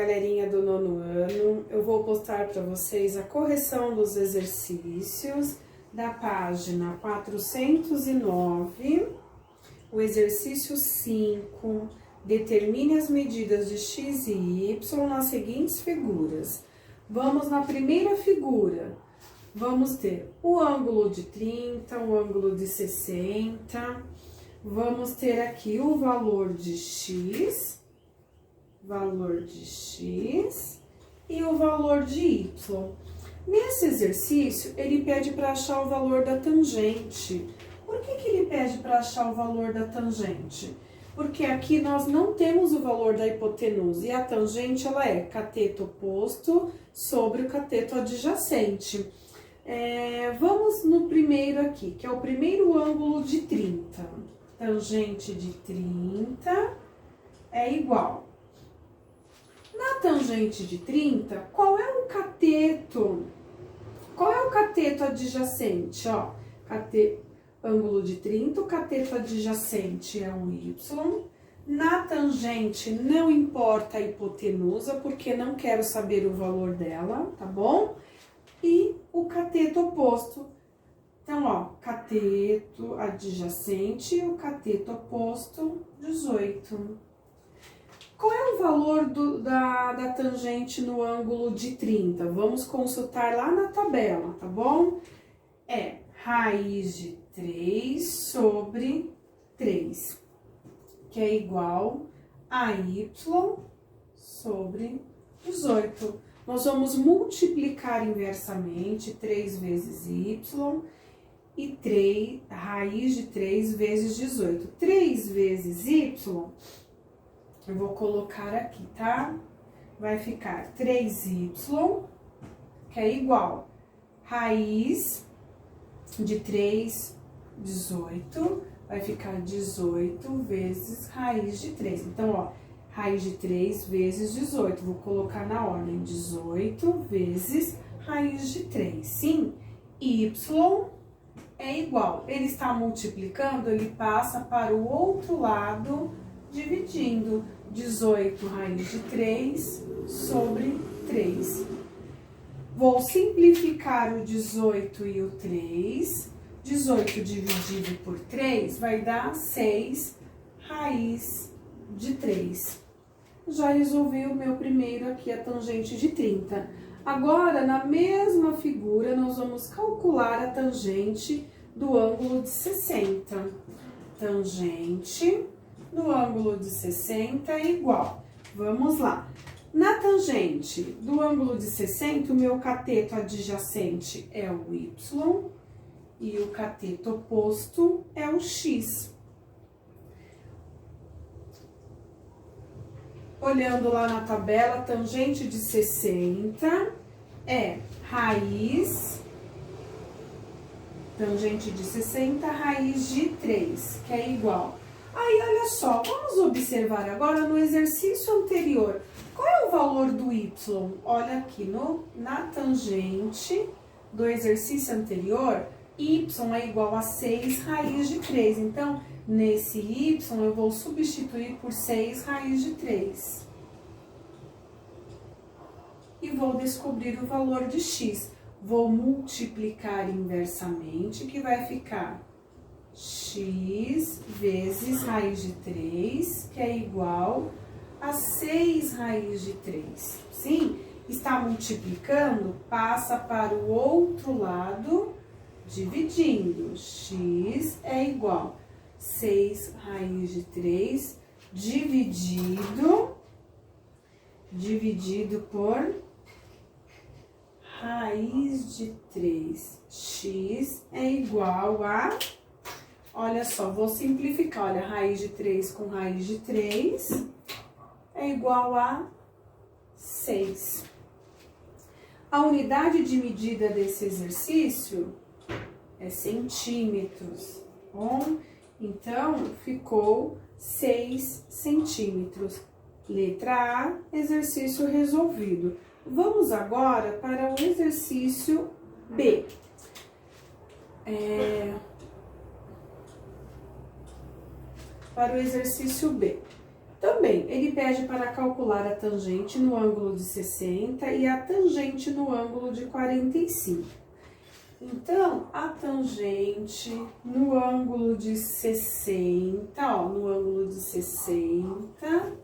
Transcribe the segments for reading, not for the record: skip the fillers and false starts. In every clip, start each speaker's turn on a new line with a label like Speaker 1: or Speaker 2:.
Speaker 1: Galerinha do nono ano, eu vou postar para vocês a correção dos exercícios da página 409, o exercício 5, determine as medidas de x e y nas seguintes figuras. Vamos na primeira figura, vamos ter o ângulo de 30, o ângulo de 60, vamos ter aqui o valor de x e o valor de y. Nesse exercício, ele pede para achar o valor da tangente. Por que ele pede para achar o valor da tangente? Porque aqui nós não temos o valor da hipotenusa e a tangente ela é cateto oposto sobre o cateto adjacente. Vamos no primeiro aqui, que é o primeiro ângulo de 30. Tangente de 30 é igual. Na tangente de 30, qual é o cateto? Qual é o cateto adjacente? Ó, ângulo de 30, o cateto adjacente é o y. Na tangente não importa a hipotenusa, porque não quero saber o valor dela, tá bom? E o cateto oposto. Então, ó, cateto adjacente e o cateto oposto, 18. Qual é o valor da tangente no ângulo de 30? Vamos consultar lá na tabela, tá bom? É raiz de 3 sobre 3, que é igual a y sobre 18. Nós vamos multiplicar inversamente 3 vezes y e raiz de 3 vezes 18. 3 vezes y, eu vou colocar aqui, tá? Vai ficar 3y, que é igual raiz de 3, 18, vai ficar 18 vezes raiz de 3. Então, ó, raiz de 3 vezes 18, vou colocar na ordem 18 vezes raiz de 3. Sim, y é igual, ele está multiplicando, ele passa para o outro lado, dividindo 18 raiz de 3 sobre 3. Vou simplificar o 18 e o 3. 18 dividido por 3 vai dar 6 raiz de 3. Já resolvi o meu primeiro aqui, a tangente de 30. Agora, na mesma figura, nós vamos calcular a tangente do ângulo de 60. Tangente do ângulo de 60 é igual. Vamos lá. Na tangente do ângulo de 60, o meu cateto adjacente é o y e o cateto oposto é o x. Olhando lá na tabela, tangente de 60 é raiz, tangente de 60, raiz de 3, que é igual. Aí, olha só, vamos observar agora no exercício anterior. Qual é o valor do y? Olha aqui, na tangente do exercício anterior, y é igual a 6 raiz de 3. Então, nesse y, eu vou substituir por 6 raiz de 3. E vou descobrir o valor de x. Vou multiplicar inversamente, que vai ficar x vezes raiz de 3, que é igual a 6 raiz de 3. Sim, está multiplicando, passa para o outro lado, dividindo. X é igual a 6 raiz de 3 dividido por raiz de 3. X é igual a... Olha só, vou simplificar. Olha, raiz de 3 com raiz de 3 é igual a 6. A unidade de medida desse exercício é centímetros. Bom, então, ficou 6 centímetros. Letra A, exercício resolvido. Vamos agora para o exercício B. Para o exercício B. Também, ele pede para calcular a tangente no ângulo de 60 e a tangente no ângulo de 45. Então, a tangente no ângulo de 60, ó, no ângulo de 60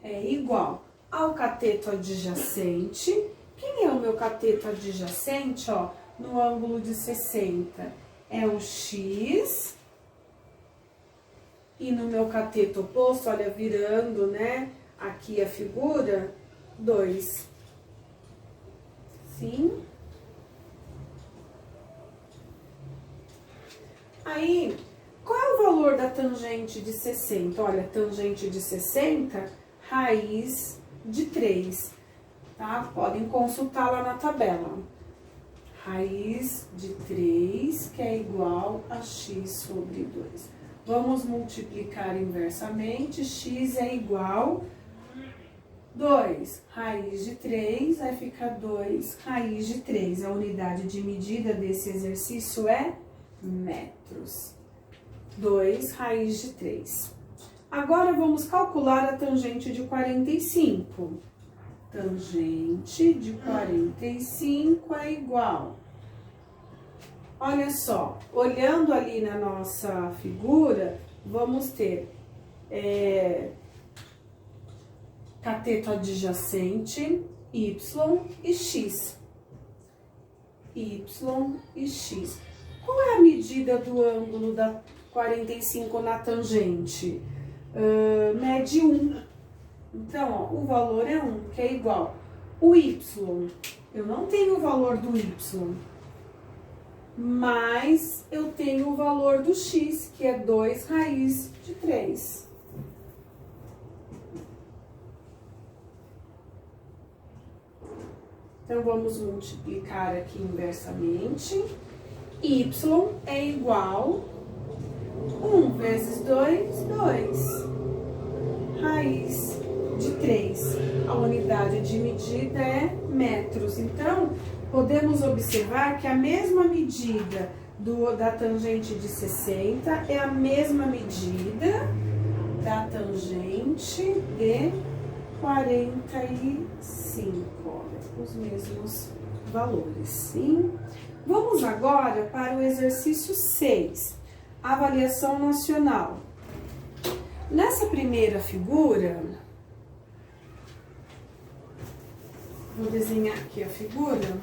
Speaker 1: é igual ao cateto adjacente. Quem é o meu cateto adjacente, ó, no ângulo de 60? É o x. E no meu cateto oposto, olha, virando, né, aqui a figura, 2. Sim? Aí, qual é o valor da tangente de 60? Olha, tangente de 60, raiz de 3, tá? Podem consultar lá na tabela. Raiz de 3, que é igual a x sobre 2. Vamos multiplicar inversamente, x é igual a 2 raiz de 3, vai ficar 2 raiz de 3. A unidade de medida desse exercício é metros. 2 raiz de 3. Agora vamos calcular a tangente de 45. Tangente de 45 é igual. Olha só, olhando ali na nossa figura, vamos ter cateto adjacente, y e x. Y e x. Qual é a medida do ângulo da 45 na tangente? Mede 1. Então, ó, o valor é 1, que é igual. O y, eu não tenho o valor do y, mas eu tenho o valor do x, que é 2 raiz de 3. Então, vamos multiplicar aqui inversamente. Y é igual 1 vezes 2, 2. Raiz de 3. A unidade de medida é metros. Então, podemos observar que a mesma medida da tangente de 60 é a mesma medida da tangente de 45. Olha, os mesmos valores, sim? Vamos agora para o exercício 6, avaliação nacional. Nessa primeira figura, vou desenhar aqui a figura.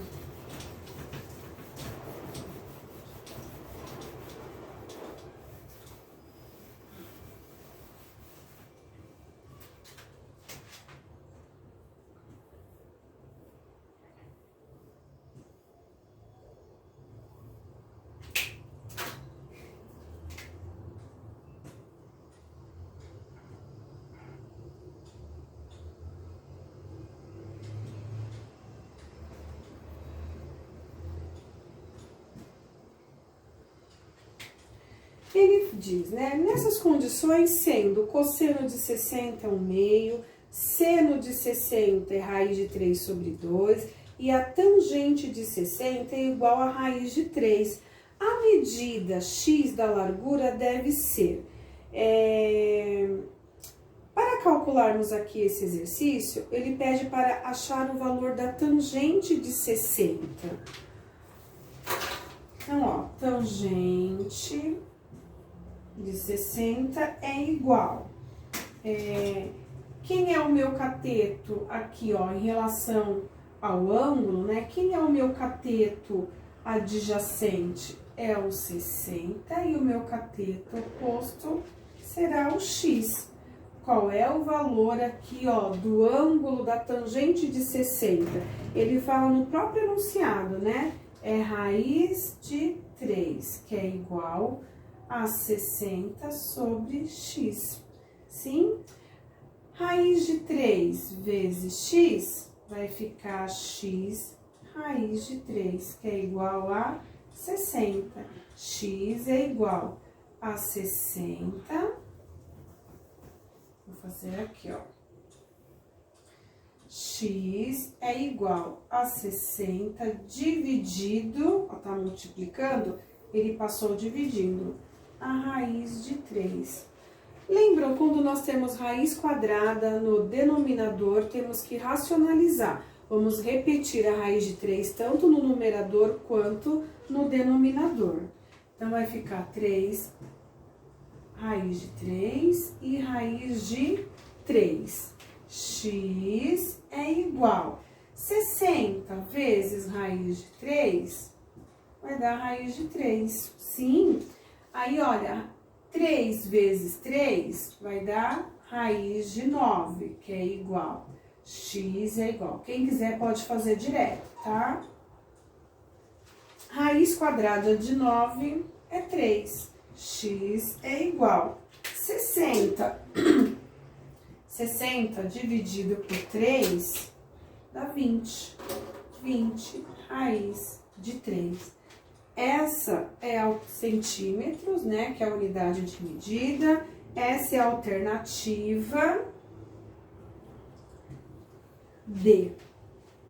Speaker 1: Ele diz, né, nessas condições, sendo cosseno de 60 é 1/2, seno de 60 é raiz de 3 sobre 2, e a tangente de 60 é igual a raiz de 3. A medida x da largura deve ser... Para calcularmos aqui esse exercício, ele pede para achar o valor da tangente de 60. Então, ó, tangente de 60 é igual. Quem é o meu cateto aqui, ó, em relação ao ângulo, né? Quem é o meu cateto adjacente? É o 60 e o meu cateto oposto será o x. Qual é o valor aqui, ó, do ângulo da tangente de 60? Ele fala no próprio enunciado, né? É raiz de 3, que é igual a 60 sobre x, sim? Raiz de 3 vezes x vai ficar x raiz de 3, que é igual a 60. X é igual a 60. Vou fazer aqui, ó. X é igual a 60 dividido, ó, tá multiplicando, ele passou dividindo a raiz de 3. Lembram, quando nós temos raiz quadrada no denominador, temos que racionalizar. Vamos repetir a raiz de 3, tanto no numerador quanto no denominador. Então, vai ficar 3, raiz de 3 e raiz de 3. X é igual 60 vezes raiz de 3, vai dar raiz de 3. Sim, aí olha, 3 vezes 3 vai dar raiz de 9, que é igual. X é igual. Quem quiser pode fazer direto, tá? Raiz quadrada de 9 é 3. X é igual. 60. 60 dividido por 3 dá 20. 20 raiz de 3. Essa é o centímetros, né? Que é a unidade de medida. Essa é a alternativa D.